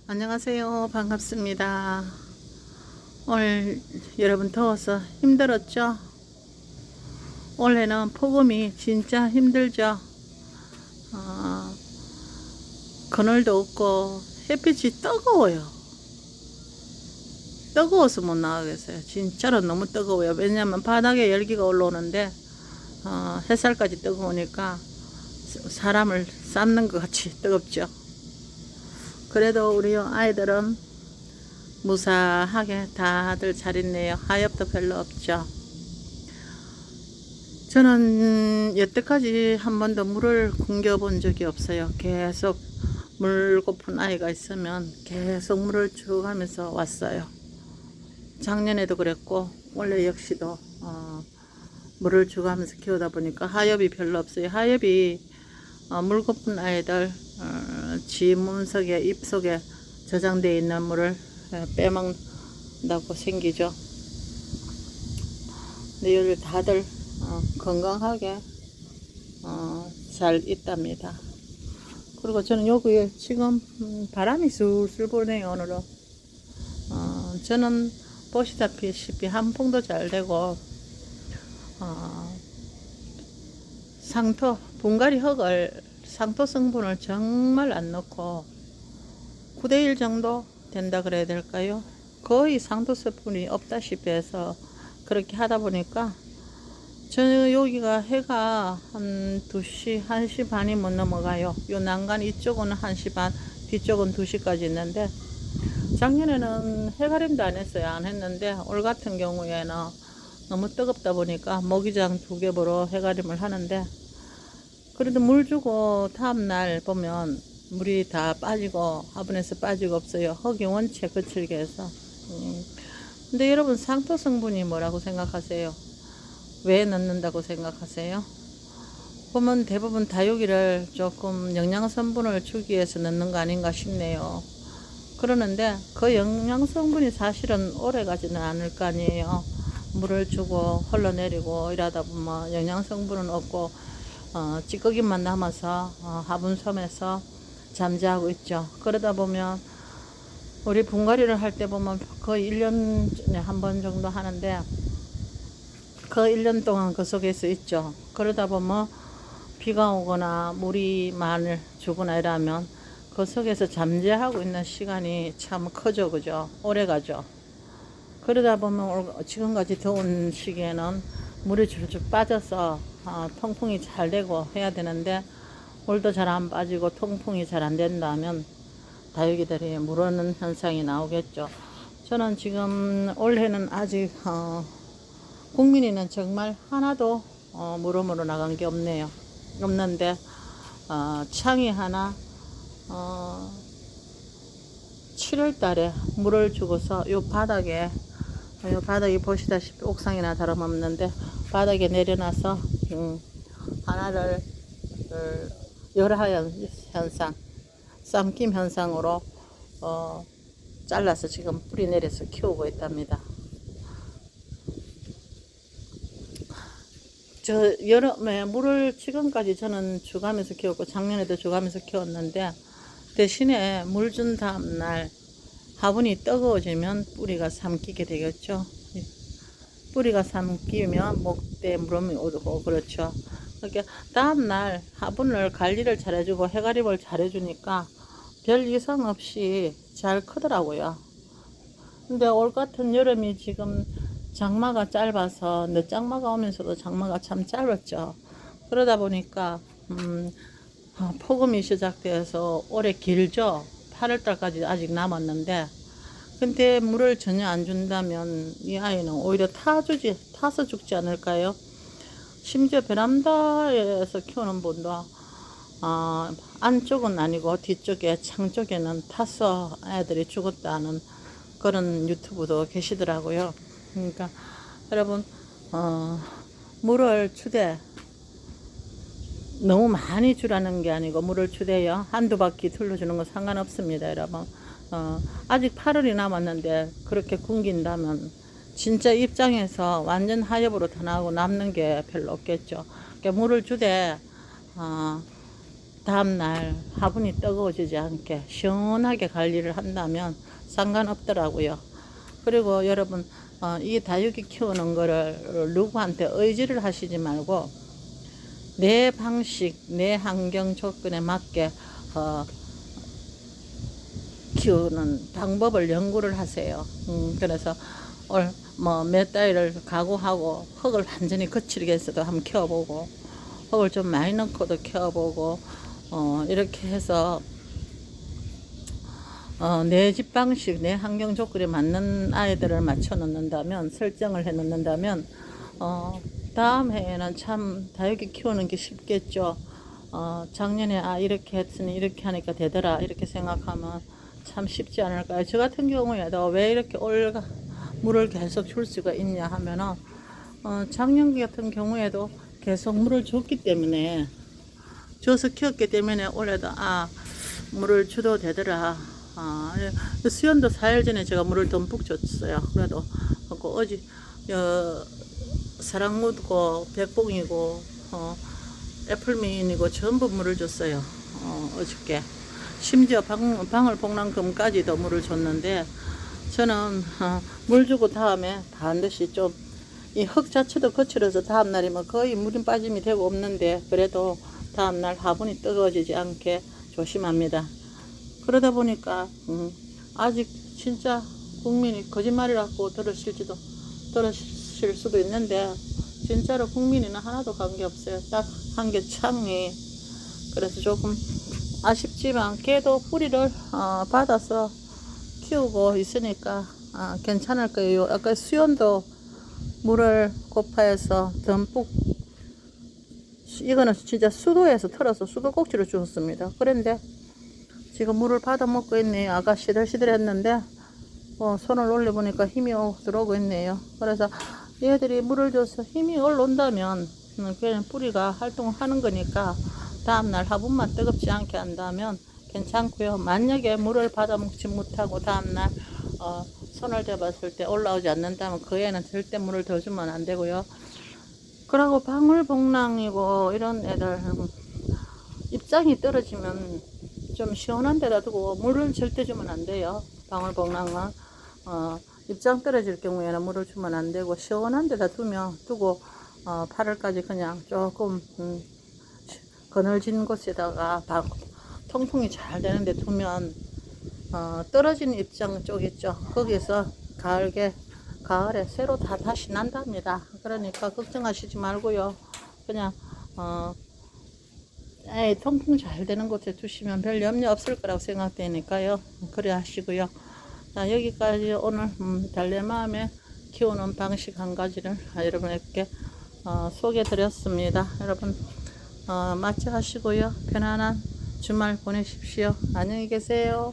안녕하세요. 반갑습니다. 오늘 여러분 더워서 힘들었죠? 올해는 폭염이 진짜 힘들죠? 어, 그늘도 없고 햇빛이 뜨거워요. 뜨거워서 못 나가겠어요. 진짜로 너무 뜨거워요. 왜냐면 바닥에 열기가 올라오는데 햇살까지 뜨거우니까 사람을 삶는 것 같이 뜨겁죠. 그래도 우리 아이들은 무사하게 다들 잘 있네요. 하엽도 별로 없죠. 저는 여태까지 한 번도 물을 굶겨본 적이 없어요. 계속 물 고픈 아이가 있으면 계속 물을 쭉 하면서 왔어요. 작년에도 그랬고 올해 역시도 물을 주고 하면서 키우다 보니까 하엽이 별로 없어요. 하엽이 물 고픈 아이들 지 몸속에 입속에 저장되어 있는 물을 빼먹는다고 생기죠. 근데 여기 다들 건강하게 잘 있답니다. 그리고 저는 여기에 지금 바람이 술술 부네요. 오늘은 저는 보시다시피 한풍도 잘 되고 상토 분갈이 흙을 상토 성분을 정말 안 넣고 9대1 정도 된다 그래야 될까요? 거의 상토 성분이 없다시피 해서 그렇게 하다 보니까 저 여기가 해가 한 2시, 1시 반이 못 넘어가요. 요 난간 이쪽은 1시 반, 뒤쪽은 2시까지 있는데 작년에는 해가림도 안 했어요. 안 했는데 올 같은 경우에는 너무 뜨겁다 보니까 모기장 2개 보러 해가림을 하는데 그래도 물 주고 다음날 보면 물이 다 빠지고 화분에서 빠지고 없어요. 흙이 원체 거칠게 해서. 근데 여러분 상토 성분이 뭐라고 생각하세요? 왜 넣는다고 생각하세요? 보면 대부분 다육이를 조금 영양성분을 주기 위해서 넣는 거 아닌가 싶네요. 그러는데 그 영양성분이 사실은 오래 가지는 않을 거 아니에요. 물을 주고 흘러내리고 이러다 보면 영양성분은 없고 찌꺼기만 남아서 화분섬에서 잠자고 있죠. 그러다 보면 우리 분갈이를 할 때 보면 거의 1년에 한 번 정도 하는데 그 1년 동안 그 속에서 있죠. 그러다 보면 비가 오거나 물이 많이 주거나 이러면 그 속에서 잠재하고 있는 시간이 참 크죠. 그죠? 오래 가죠. 그러다 보면 지금까지 더운 시기에는 물이 줄줄 빠져서 통풍이 잘 되고 해야 되는데 물도 잘 안 빠지고 통풍이 잘 안 된다면 다육이들이 물어는 현상이 나오겠죠. 저는 지금 올해는 아직 국민이는 정말 하나도 물음으로 나간 게 없네요. 없는데 창이 하나 7월 달에 물을 주고서 요 바닥에 바닥이 보시다시피 옥상이나 다름없는데 바닥에 내려놔서 하나를 열하연 현상, 쌈김 현상으로 잘라서 지금 뿌리 내려서 키우고 있답니다. 저 여름에 물을 지금까지 저는 주가면서 키웠고 작년에도 주가면서 키웠는데 대신에 물 준 다음날 화분이 뜨거워지면 뿌리가 삼키게 되겠죠. 뿌리가 삼키면 목대 물음이 오고 그렇죠. 그러니까 다음날 화분을 관리를 잘해주고 해가림을 잘해주니까 별 이상 없이 잘 크더라고요. 근데 올 같은 여름이 지금 장마가 짧아서 늦장마가 오면서도 장마가 참 짧았죠. 그러다 보니까 폭염이 시작돼서 올해 길죠. 8월달까지 아직 남았는데 근데 물을 전혀 안 준다면 이 아이는 오히려 타서 죽지 않을까요? 심지어 베란다에서 키우는 분도 안쪽은 아니고 뒤쪽에 창 쪽에는 타서 애들이 죽었다는 그런 유튜브도 계시더라고요. 그러니까 여러분 물을 주되 너무 많이 주라는 게 아니고 물을 주되요 한두 바퀴 둘러주는 거 상관없습니다. 여러분 아직 8월이 남았는데 그렇게 굶긴다면 진짜 입장에서 완전 하엽으로 다 나오고 남는 게 별로 없겠죠. 그러니까 물을 주되 다음날 화분이 뜨거워지지 않게 시원하게 관리를 한다면 상관없더라고요. 그리고 여러분, 이 다육이 키우는 거를 누구한테 의지를 하시지 말고 내 방식, 내 환경 조건에 맞게 키우는 방법을 연구를 하세요. 그래서 몇 달을 각오하고 흙을 완전히 거칠게 해서도 한번 키워보고 흙을 좀 많이 넣고도 키워보고 이렇게 해서 내 집 방식, 내 환경 조건에 맞는 아이들을 맞춰 놓는다면, 설정을 해 놓는다면 다음 해에는 참 다육이 키우는 게 쉽겠죠. 작년에 이렇게 했으니 이렇게 하니까 되더라 이렇게 생각하면 참 쉽지 않을까요? 저 같은 경우에도 왜 이렇게 물을 계속 줄 수가 있냐 하면은 작년 같은 경우에도 계속 물을 줬기 때문에, 줘서 키웠기 때문에 올해도 물을 줘도 되더라. 수연도 4일 전에 제가 물을 듬뿍 줬어요. 그래도 어제 사랑무고 백봉이고 애플민이고 전부 물을 줬어요. 어저께 심지어 방울 복랑금까지도 물을 줬는데, 저는 물 주고 다음에 반드시 좀 이 흙 자체도 거칠어서 다음날이면 거의 물이 빠짐이 되고 없는데, 그래도 다음날 화분이 뜨거워지지 않게 조심합니다. 그러다 보니까 아직 진짜 국민이 거짓말이라고 들으실 수도 있는데, 진짜로 국민이는 하나도 관계없어요. 딱 한 개 창이. 그래서 조금 아쉽지만 걔도 뿌리를 받아서 키우고 있으니까 괜찮을 거예요. 아까 수연도 물을 고파해서 듬뿍, 이거는 진짜 수도에서 털어서 수도 꼭지로 주었습니다. 그런데 지금 물을 받아 먹고 있네요. 아까 시들시들 했는데 손을 올려보니까 힘이 들어오고 있네요. 그래서 얘들이 물을 줘서 힘이 올라온다면 그냥 뿌리가 활동을 하는 거니까 다음날 화분만 뜨겁지 않게 한다면 괜찮고요. 만약에 물을 받아 먹지 못하고 다음날 손을 대봤을 때 올라오지 않는다면 그 애는 절대 물을 더 주면 안 되고요. 그리고 방울복랑이고 이런 애들 입장이 떨어지면 좀 시원한 데다 두고 물을 절대 주면 안 돼요. 방울복랑은 입장 떨어질 경우에는 물을 주면 안 되고, 시원한 데다 두고 8월까지 그냥 조금 그늘진 곳에다가 통풍이 잘 되는데 두면 떨어진 입장 쪽 있죠. 거기서 가을에 새로 다시 난답니다. 그러니까 걱정하시지 말고요. 그냥 통풍 잘 되는 곳에 두시면 별 염려 없을 거라고 생각되니까요. 그래 하시고요. 자, 여기까지 오늘 달래마음에 키우는 방식 한 가지를 여러분에게 소개해 드렸습니다. 여러분 마취하시고요. 편안한 주말 보내십시오. 안녕히 계세요.